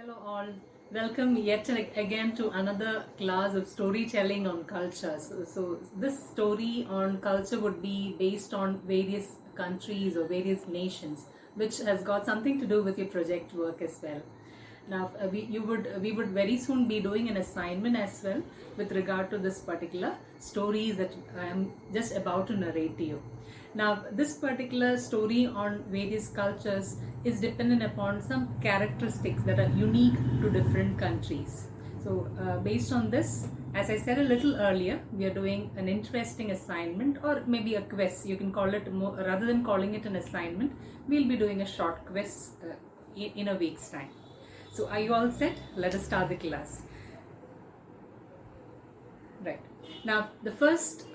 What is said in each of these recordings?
Hello all, welcome yet again to another class of storytelling on culture. So this story on culture would be based on various countries or various nations, which has got something to do with your project work as well. Now we would very soon be doing an assignment as well with regard to this particular stories that I am just about to narrate to you. Now, this particular story on various cultures is dependent upon some characteristics that are unique to different countries. So, based on this, as I said a little earlier, we are doing an interesting assignment or maybe a quiz. You can call it more, rather than calling it an assignment, we'll be doing a short quiz in a week's time. So, are you all set? Let us start the class. Right. Now, the first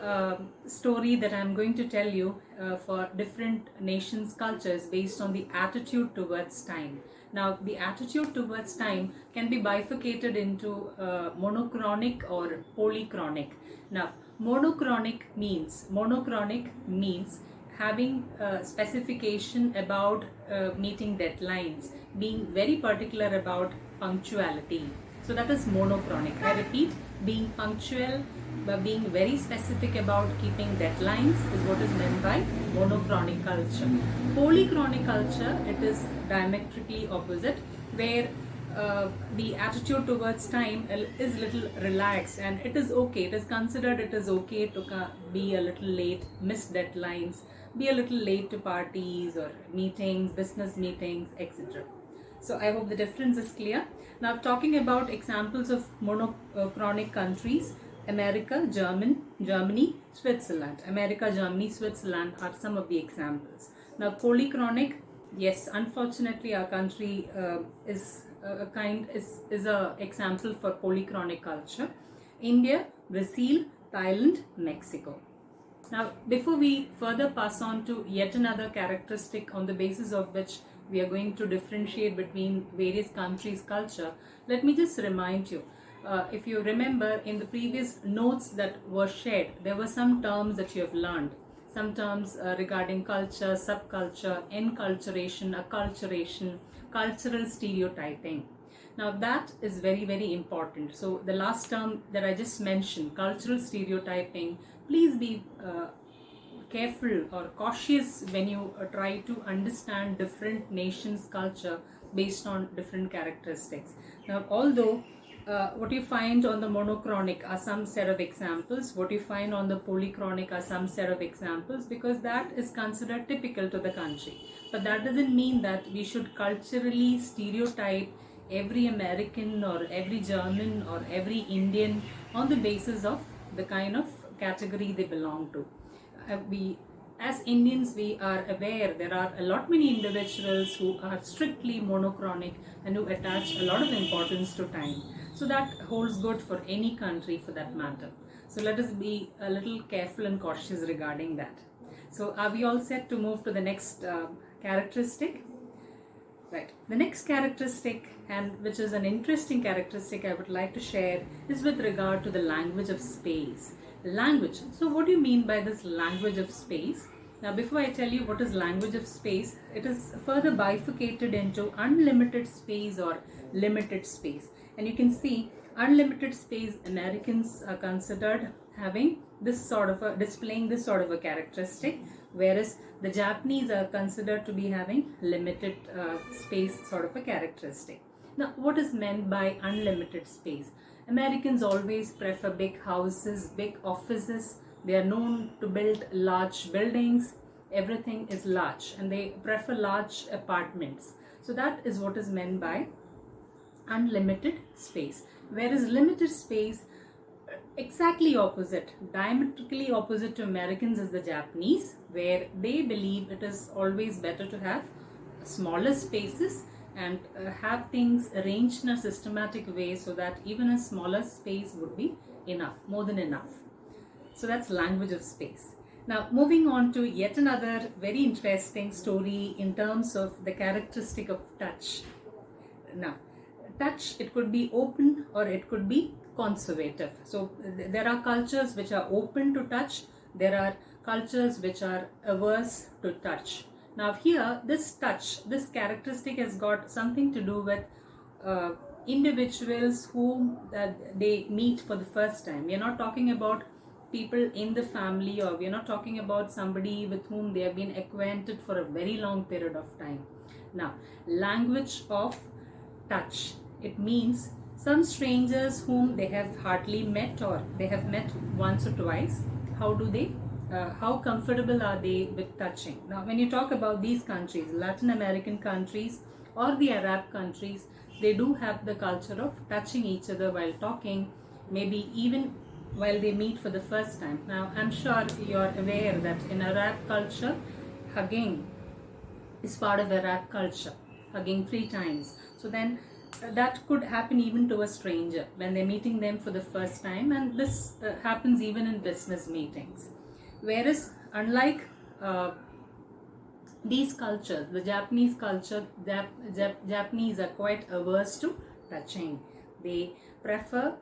story that I'm going to tell you for different nations' cultures based on the attitude towards time. Now, the attitude towards time can be bifurcated into monochronic or polychronic. Now, monochronic means having specification about meeting deadlines, being very particular about punctuality. So that is monochronic. I repeat, being punctual, but being very specific about keeping deadlines is what is meant by monochronic culture. Polychronic culture, it is diametrically opposite, where the attitude towards time is little relaxed, and it is okay. It is considered it is okay to be a little late, miss deadlines, be a little late to parties or meetings, business meetings, etc. So I hope the difference is clear. Now, talking about examples of monochronic countries, America, Germany, Switzerland. America, Germany, Switzerland are some of the examples. Now, polychronic, yes, unfortunately our country is a example for polychronic culture. India, Brazil, Thailand, Mexico. Now, before we further pass on to yet another characteristic on the basis of which we are going to differentiate between various countries' culture, let me just remind you, if you remember in the previous notes that were shared, there were some terms that you have learned. Some terms regarding culture, subculture, enculturation, acculturation, cultural stereotyping. Now that is very, very important. So the last term that I just mentioned, cultural stereotyping, please be careful or cautious when you try to understand different nations' culture based on different characteristics. Now, although what you find on the monochronic are some set of examples, what you find on the polychronic are some set of examples, because that is considered typical to the country. But that doesn't mean that we should culturally stereotype every American or every German or every Indian on the basis of the kind of category they belong to. We as Indians, we are aware there are a lot many individuals who are strictly monochronic and who attach a lot of importance to time. So that holds good for any country for that matter. So let us be a little careful and cautious regarding that. So are we all set to move to the next characteristic? Right. The next characteristic, and which is an interesting characteristic I would like to share, is with regard to the language of space. Language. So what do you mean by this language of space? Now, before I tell you what is language of space, it is further bifurcated into unlimited space or limited space. And you can see unlimited space, Americans are considered having this sort of a, displaying this sort of a characteristic, whereas the Japanese are considered to be having limited space sort of a characteristic. Now, what is meant by unlimited space? Americans always prefer big houses, big offices. They are known to build large buildings. Everything is large, and they prefer large apartments. So that is what is meant by unlimited space. Whereas limited space, exactly opposite, diametrically opposite to Americans, is the Japanese, where they believe it is always better to have smaller spaces and have things arranged in a systematic way so that even a smaller space would be enough, more than enough. So that's language of space. Now, moving on to yet another very interesting story in terms of the characteristic of touch. Now, touch, it could be open or it could be conservative. So there are cultures which are open to touch. There are cultures which are averse to touch. Now here, this touch, this characteristic has got something to do with individuals whom they meet for the first time. We are not talking about people in the family, or we are not talking about somebody with whom they have been acquainted for a very long period of time. Now, language of touch. It means some strangers whom they have hardly met, or they have met once or twice. How comfortable are they with touching? Now, when you talk about these countries, Latin American countries or the Arab countries, they do have the culture of touching each other while talking, maybe even while they meet for the first time. Now, I'm sure you're aware that in Arab culture, hugging is part of Arab culture, hugging 3 times. So then that could happen even to a stranger when they're meeting them for the first time, and this happens even in business meetings. Whereas, unlike these cultures, the Japanese culture, Japanese are quite averse to touching. They prefer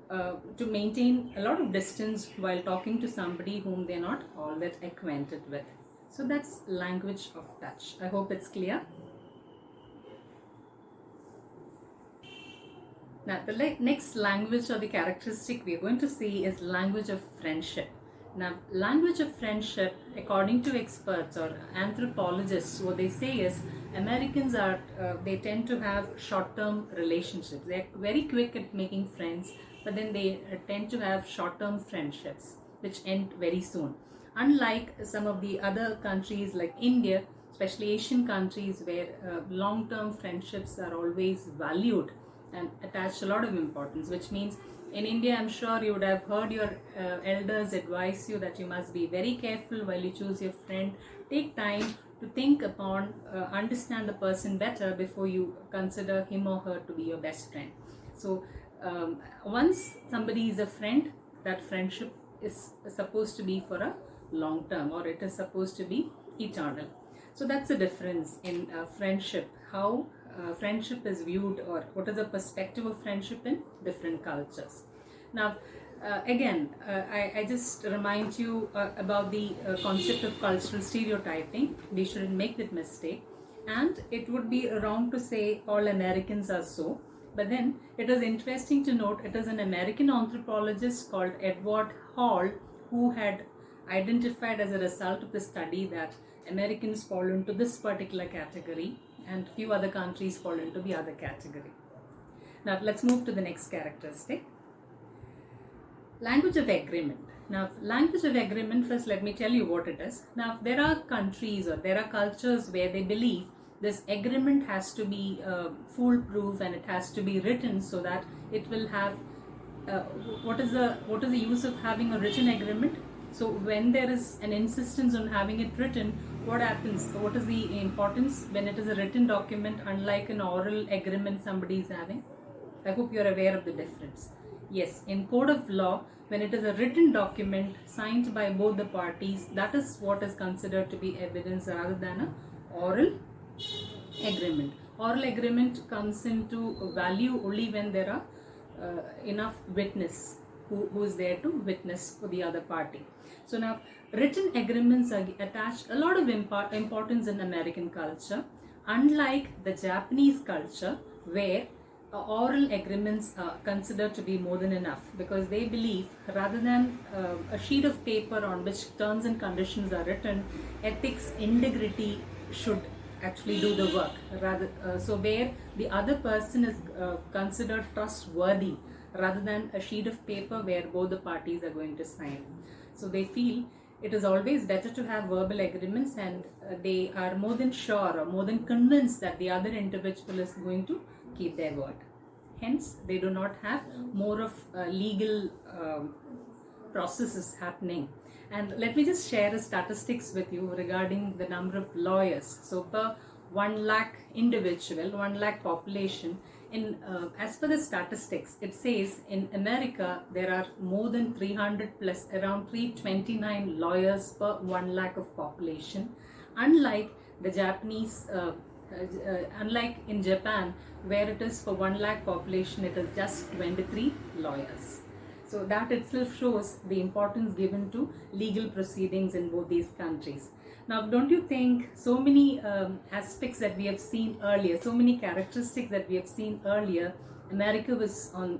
to maintain a lot of distance while talking to somebody whom they're not all that acquainted with. So that's language of touch. I hope it's clear. Now, the next language or the characteristic we are going to see is language of friendship. Now, language of friendship, according to experts or anthropologists, what they say is Americans are, they tend to have short-term relationships. They're very quick at making friends, but then they tend to have short-term friendships, which end very soon. Unlike some of the other countries like India, especially Asian countries, where long-term friendships are always valued and attach a lot of importance, which means in India, I'm sure you would have heard your elders advise you that you must be very careful while you choose your friend. Take time to think upon, understand the person better before you consider him or her to be your best friend. So once somebody is a friend, that friendship is supposed to be for a long term, or it is supposed to be eternal. So that's the difference in friendship, how friendship is viewed, or what is the perspective of friendship in different cultures. Now, again, I just remind you about the concept of cultural stereotyping. We shouldn't make that mistake, and it would be wrong to say all Americans are so. But then it is interesting to note it is an American anthropologist called Edward Hall who had identified as a result of the study that Americans fall into this particular category and few other countries fall into the other category. Now let's move to the next characteristic. Language of agreement. Now, language of agreement, first let me tell you what it is. Now, there are countries or there are cultures where they believe this agreement has to be foolproof and it has to be written so that it will have what is the use of having a written agreement? So when there is an insistence on having it written, what happens? What is the importance when it is a written document, unlike an oral agreement somebody is having? I hope you are aware of the difference. Yes, in code of law, when it is a written document signed by both the parties, that is what is considered to be evidence rather than an oral agreement. Oral agreement comes into value only when there are enough witness who is there to witness for the other party. So now, written agreements are attached a lot of importance in American culture, unlike the Japanese culture, where oral agreements are considered to be more than enough, because they believe rather than a sheet of paper on which terms and conditions are written, ethics, integrity should actually do the work. So where the other person is considered trustworthy rather than a sheet of paper where both the parties are going to sign. So they feel it is always better to have verbal agreements, and they are more than sure or more than convinced that the other individual is going to keep their word. Hence, they do not have more of legal processes happening. And let me just share statistics with you regarding the number of lawyers. So per 1 lakh individual, 1 lakh population, as per the statistics, it says in America there are more than 300 plus, around 329 lawyers per 1 lakh of population. Unlike the Japanese, unlike in Japan, where it is for 1 lakh population, it is just 23 lawyers. So that itself shows the importance given to legal proceedings in both these countries. Now, don't you think so many aspects that we have seen earlier, so many characteristics that we have seen earlier, America was on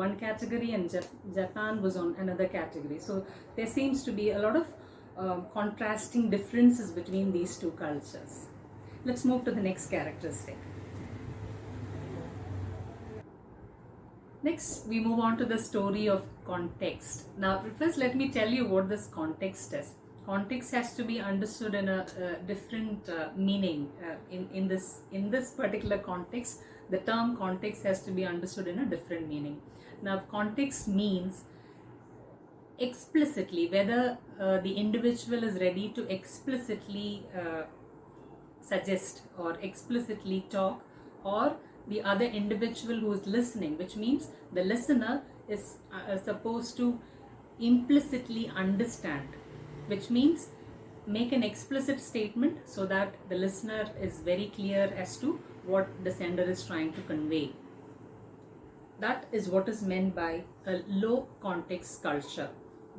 one category and Japan was on another category. So there seems to be a lot of contrasting differences between these two cultures. Let's move to the next characteristic. Next, we move on to the story of context. Now, first let me tell you what this context is. Context has to be understood in a different meaning. In this particular context, the term context has to be understood in a different meaning. Now, context means explicitly, whether the individual is ready to explicitly suggest or explicitly talk, or the other individual who is listening, which means the listener is supposed to implicitly understand, which means make an explicit statement so that the listener is very clear as to what the sender is trying to convey. That is what is meant by a low context culture,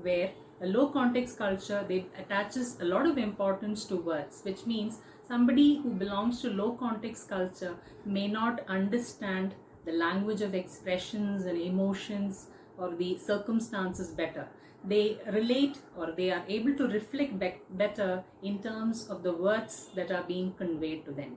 where a low context culture, they attaches a lot of importance to words, which means somebody who belongs to low context culture may not understand the language of expressions and emotions or the circumstances better. They relate, or they are able to reflect better in terms of the words that are being conveyed to them.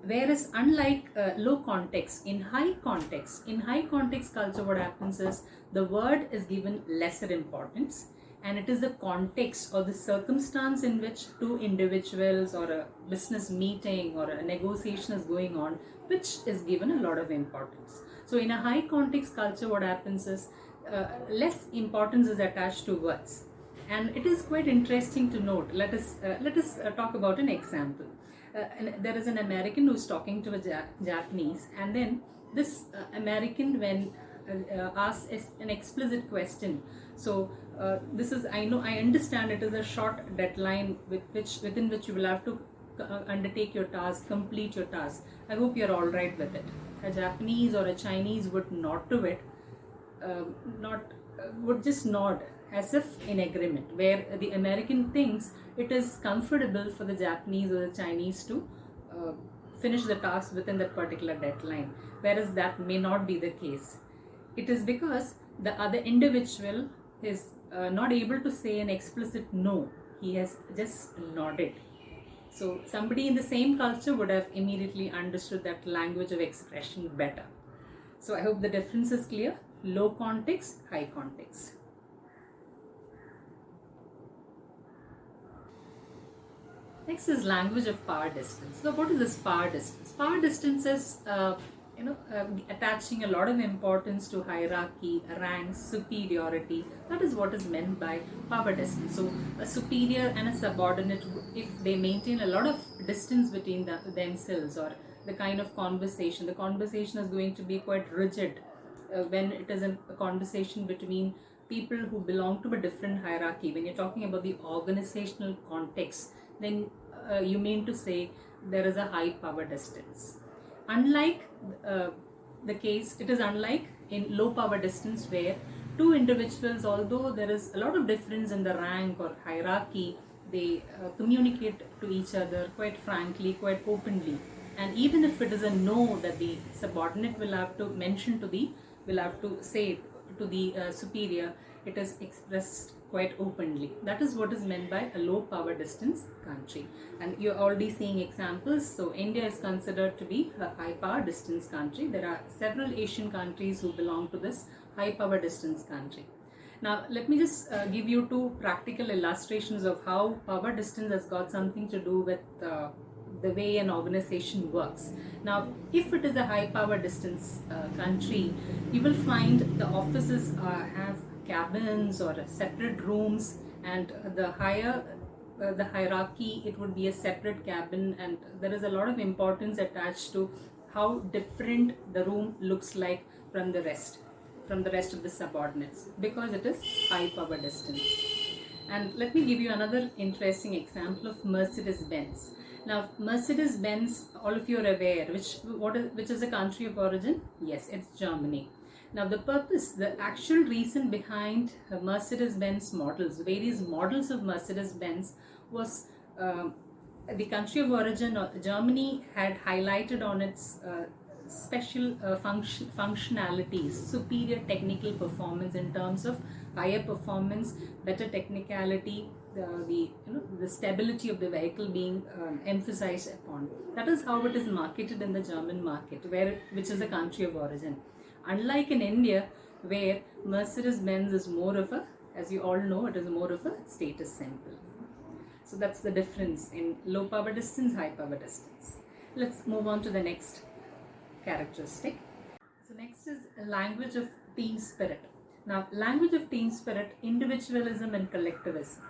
Whereas unlike low context, in high context culture, what happens is the word is given lesser importance, and it is the context or the circumstance in which two individuals or a business meeting or a negotiation is going on, which is given a lot of importance. So in a high context culture, what happens is less importance is attached to words. And it is quite interesting to note. Let us talk about an example. There is an American who's talking to a Japanese, and then this American, when asks an explicit question. So this is, I understand it is a short deadline within which you will have to undertake your task, complete your task. I hope you're all right with it. A Japanese or a Chinese would not do it, would just nod as if in agreement, where the American thinks it is comfortable for the Japanese or the Chinese to finish the task within that particular deadline, whereas that may not be the case. It is because the other individual is not able to say an explicit no. He has just nodded. So somebody in the same culture would have immediately understood that language of expression better. So I hope the difference is clear. Low context, high context. Next is language of power distance. So what is this power distance? Power distance is attaching a lot of importance to hierarchy, rank, superiority. That is what is meant by power distance. So a superior and a subordinate, if they maintain a lot of distance between themselves, or the kind of conversation, the conversation is going to be quite rigid when it is a conversation between people who belong to a different hierarchy. When you're talking about the organizational context, then you mean to say there is a high power distance. Unlike it is unlike in low power distance, where two individuals, although there is a lot of difference in the rank or hierarchy, they communicate to each other quite frankly, quite openly. And even if it is a no that the subordinate will have to say to the superior, it is expressed quite openly. That is what is meant by a low power distance country. And you're already seeing examples. So India is considered to be a high power distance country. There are several Asian countries who belong to this high power distance country. Now let me just give you two practical illustrations of how power distance has got something to do with the way an organization works. Now, if it is a high power distance country, you will find the offices have cabins or separate rooms, and the higher the hierarchy, it would be a separate cabin, and there is a lot of importance attached to how different the room looks like from the rest of the subordinates, because it is high power distance. And let me give you another interesting example of Mercedes-Benz. Now, Mercedes-Benz, all of you are aware, which is a country of origin? Yes, it's Germany. Now, the purpose, the actual reason behind Mercedes-Benz models, various models of Mercedes-Benz, was the country of origin, Germany, had highlighted on its special functionalities, superior technical performance in terms of higher performance, better technicality, the stability of the vehicle being emphasized upon. That is how it is marketed in the German market, which is the country of origin. Unlike in India, where Mercedes-Benz is more of a, as you all know, it is more of a status symbol. So that's the difference in low power distance, high power distance. Let's move on to the next characteristic. So next is language of team spirit. Now, language of team spirit, individualism and collectivism.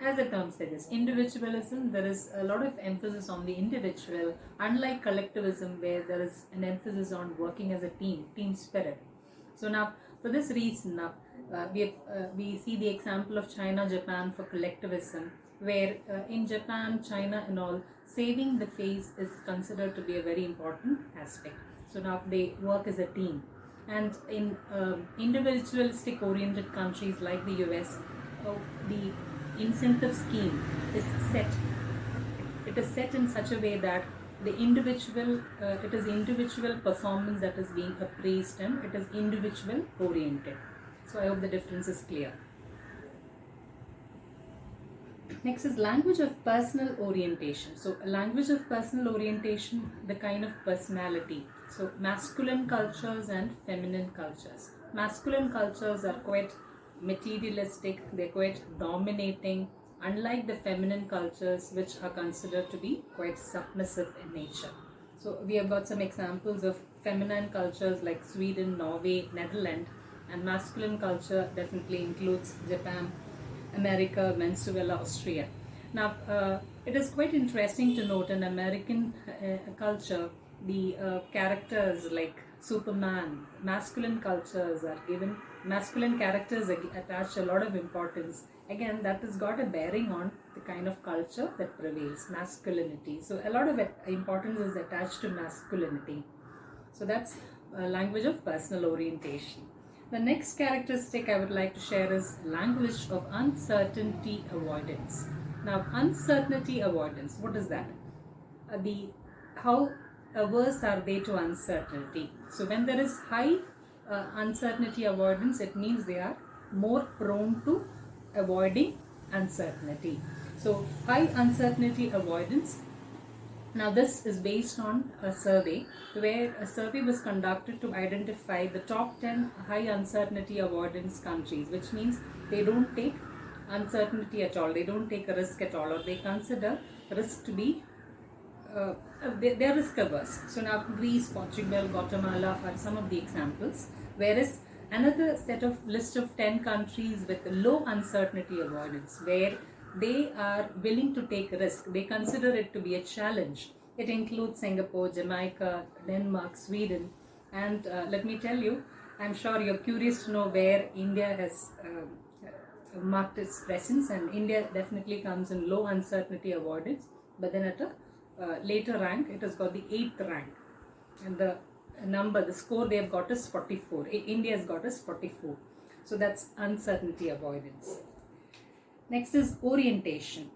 As the term says, individualism, there is a lot of emphasis on the individual, unlike collectivism where there is an emphasis on working as a team spirit. So now, for this reason, now we see the example of China, Japan for collectivism, where in Japan, China and all, saving the face is considered to be a very important aspect. So now they work as a team. And in individualistic oriented countries like the US, the incentive scheme is set. It is set in such a way that the individual, it is individual performance that is being appraised and it is individual oriented. So I hope the difference is clear. Next is language of personal orientation. So language of personal orientation, the kind of personality. So masculine cultures and feminine cultures. Masculine cultures are quite materialistic, they're quite dominating, unlike the feminine cultures which are considered to be quite submissive in nature. So we have got some examples of feminine cultures like Sweden, Norway, Netherlands, and masculine culture definitely includes Japan, America, Venezuela, Austria. Now, it is quite interesting to note in American culture, the characters like Superman, masculine cultures are given, masculine characters attach a lot of importance. Again, that has got a bearing on the kind of culture that prevails, masculinity. So a lot of importance is attached to masculinity. So that's a language of personal orientation. The next characteristic I would like to share is language of uncertainty avoidance. Now, uncertainty avoidance, what is that? How averse are they to uncertainty? So when there is high uncertainty avoidance, it means they are more prone to avoiding uncertainty. So high uncertainty avoidance. Now this is based on a survey where a survey was conducted to identify the top 10 high uncertainty avoidance countries, which means they don't take uncertainty at all, they don't take a risk at all, or they consider risk to be they're risk averse. So now Greece, Portugal, Guatemala are some of the examples, whereas another set of list of 10 countries with low uncertainty avoidance where they are willing to take risk, they consider it to be a challenge. It includes Singapore, Jamaica, Denmark, Sweden, and let me tell you, I'm sure you're curious to know where India has marked its presence, and India definitely comes in low uncertainty avoidance, but then at a later rank, it has got the 8th rank, and the score they have got is 44. India has got is 44. So that's uncertainty avoidance. Next is orientation.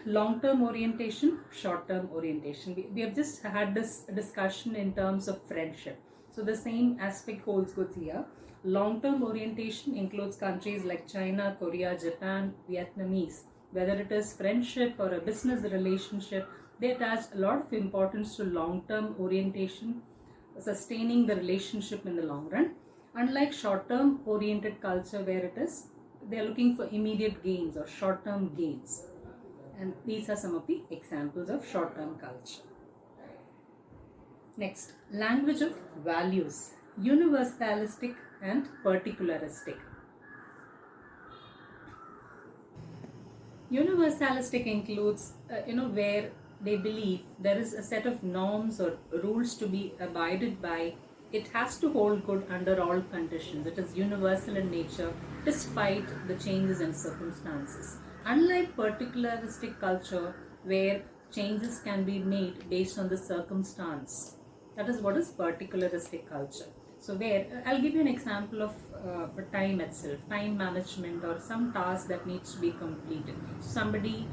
Long-term orientation, short-term orientation. We have just had this discussion in terms of friendship. So the same aspect holds good here. Long-term orientation includes countries like China, Korea, Japan, Vietnamese. Whether it is friendship or a business relationship, they attach a lot of importance to long-term orientation, sustaining the relationship in the long run. Unlike short-term oriented culture where it is, they are looking for immediate gains or short-term gains. And these are some of the examples of short-term culture. Next, language of values, universalistic and particularistic. Universalistic includes, where they believe there is a set of norms or rules to be abided by. It has to hold good under all conditions. It is universal in nature despite the changes in circumstances. Unlike particularistic culture where changes can be made based on the circumstance. That is what is particularistic culture. So where I'll give you an example of time itself, time management or some task that needs to be completed. Somebody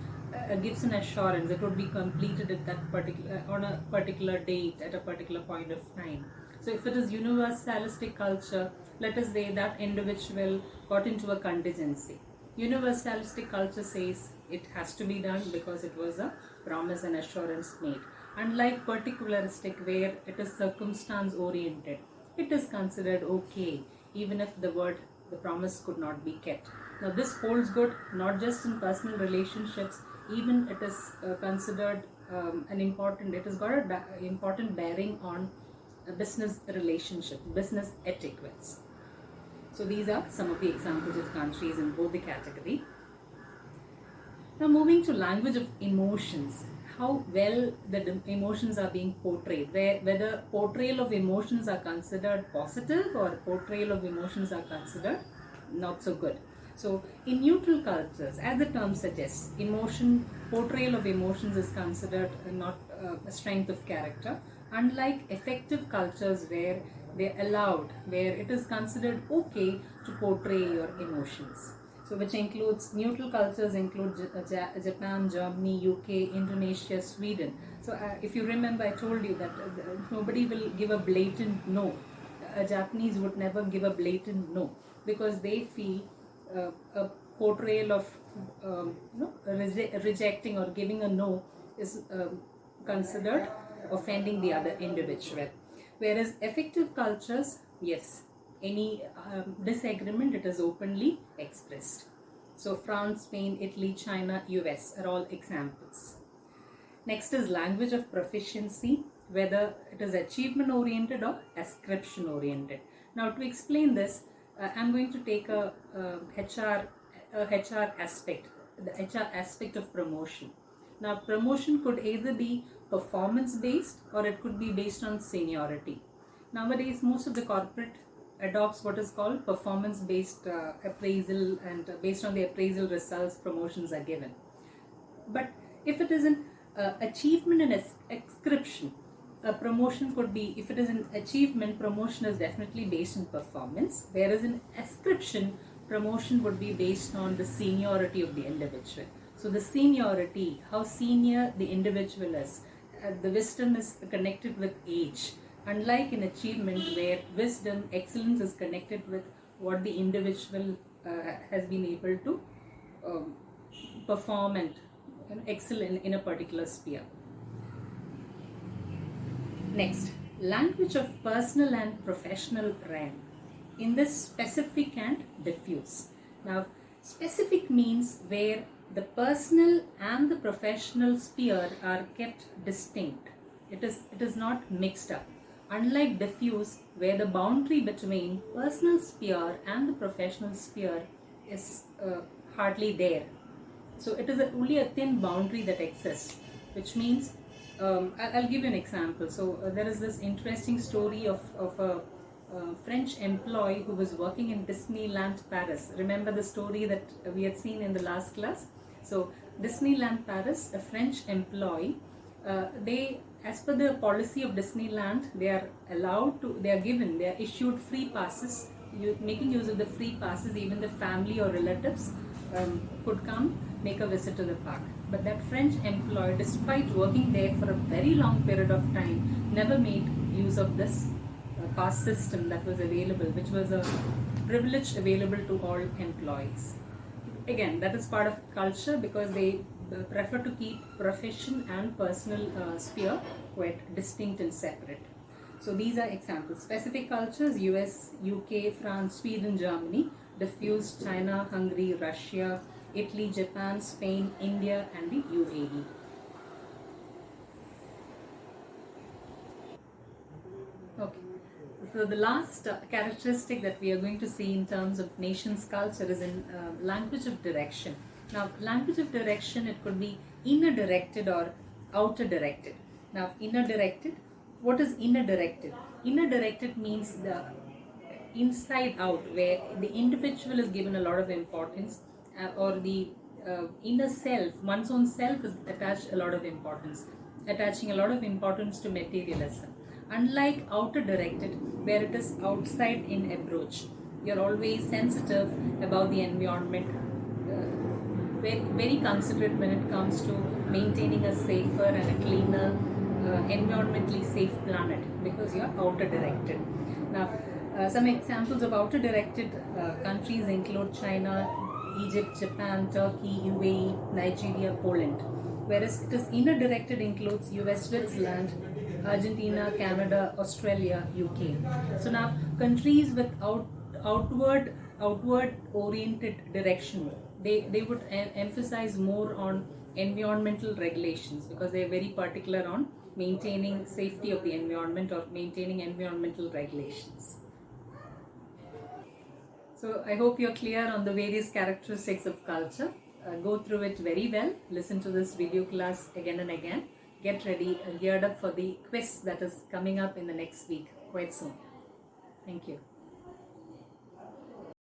gives an assurance it would be completed at that particular on a particular date at a particular point of time. So if it is universalistic culture, let us say that individual got into a contingency. Universalistic culture says it has to be done because it was a promise and assurance made. Unlike particularistic, where it is circumstance oriented, it is considered okay even if the promise could not be kept. Now this holds good not just in personal relationships, even it is considered it has got an important bearing on a business relationship, business etiquettes. So these are some of the examples of countries in both the category. Now moving to language of emotions, how well the emotions are being portrayed, whether portrayal of emotions are considered positive or portrayal of emotions are considered not so good. So in neutral cultures, as the term suggests, portrayal of emotions is considered not a strength of character, unlike effective cultures where where it is considered okay to portray your emotions. So which includes neutral cultures include Japan, Germany, UK, Indonesia, Sweden. So if you remember, I told you that nobody will give a blatant no. A Japanese would never give a blatant no because they feel a portrayal of rejecting or giving a no is considered offending the other individual. Whereas effective cultures, yes, any disagreement, it is openly expressed. So France, Spain, Italy, China, US are all examples. Next is language of proficiency, whether it is achievement oriented or ascription oriented. Now to explain this, I'm going to take a HR aspect, the HR aspect of promotion. Now promotion could either be performance based or it could be based on seniority. Nowadays most of the corporate adopts what is called performance based appraisal, and based on the appraisal results promotions are given. But if it is an achievement and ascription, a promotion could be, if it is an achievement, promotion is definitely based on performance, whereas in ascription, promotion would be based on the seniority of the individual. So the seniority, how senior the individual is, the wisdom is connected with age. Unlike in achievement where wisdom, excellence is connected with what the individual has been able to perform and excel in a particular sphere. Next, language of personal and professional rank. In this, specific and diffuse. Now, specific means where the personal and the professional sphere are kept distinct. It is not mixed up. Unlike diffuse, where the boundary between personal sphere and the professional sphere is hardly there. So it is only a thin boundary that exists, which means I'll give you an example. So there is this interesting story of a French employee who was working in Disneyland Paris. Remember the story that we had seen in the last class? So Disneyland Paris, a French employee, as per the policy of Disneyland, they are issued free passes. Making use of the free passes, even the family or relatives could come make a visit to the park. But that French employee, despite working there for a very long period of time, never made use of this pass system that was available, which was a privilege available to all employees. Again, that is part of culture because they prefer to keep profession and personal sphere quite distinct and separate. So these are examples. Specific cultures: US, UK, France, Sweden, Germany. Diffuse: China, Hungary, Russia, Italy, Japan, Spain, India, and the UAE. Okay. So the last characteristic that we are going to see in terms of nation's culture is in language of direction. Now, language of direction, it could be inner directed or outer directed. Now, inner directed, what is inner directed? Inner directed means the inside out, where the individual is given a lot of importance, or the inner self, one's own self is attached a lot of importance, attaching a lot of importance to materialism. unlike outer directed, where it is outside in approach. You're always sensitive about the environment, very considerate when it comes to maintaining a safer and a cleaner, environmentally safe planet, because you're outer directed. Now, some examples of outer directed countries include China, Egypt, Japan, Turkey, UAE, Nigeria, Poland. Whereas it is inner directed includes US, Switzerland, Argentina, Canada, Australia, UK. So now countries with outward oriented direction, they would emphasize more on environmental regulations, because they are very particular on maintaining safety of the environment or maintaining environmental regulations. So I hope you're clear on the various characteristics of culture. Go through it very well. Listen to this video class again and again. Get ready and geared up for the quiz that is coming up in the next week, quite soon. Thank you.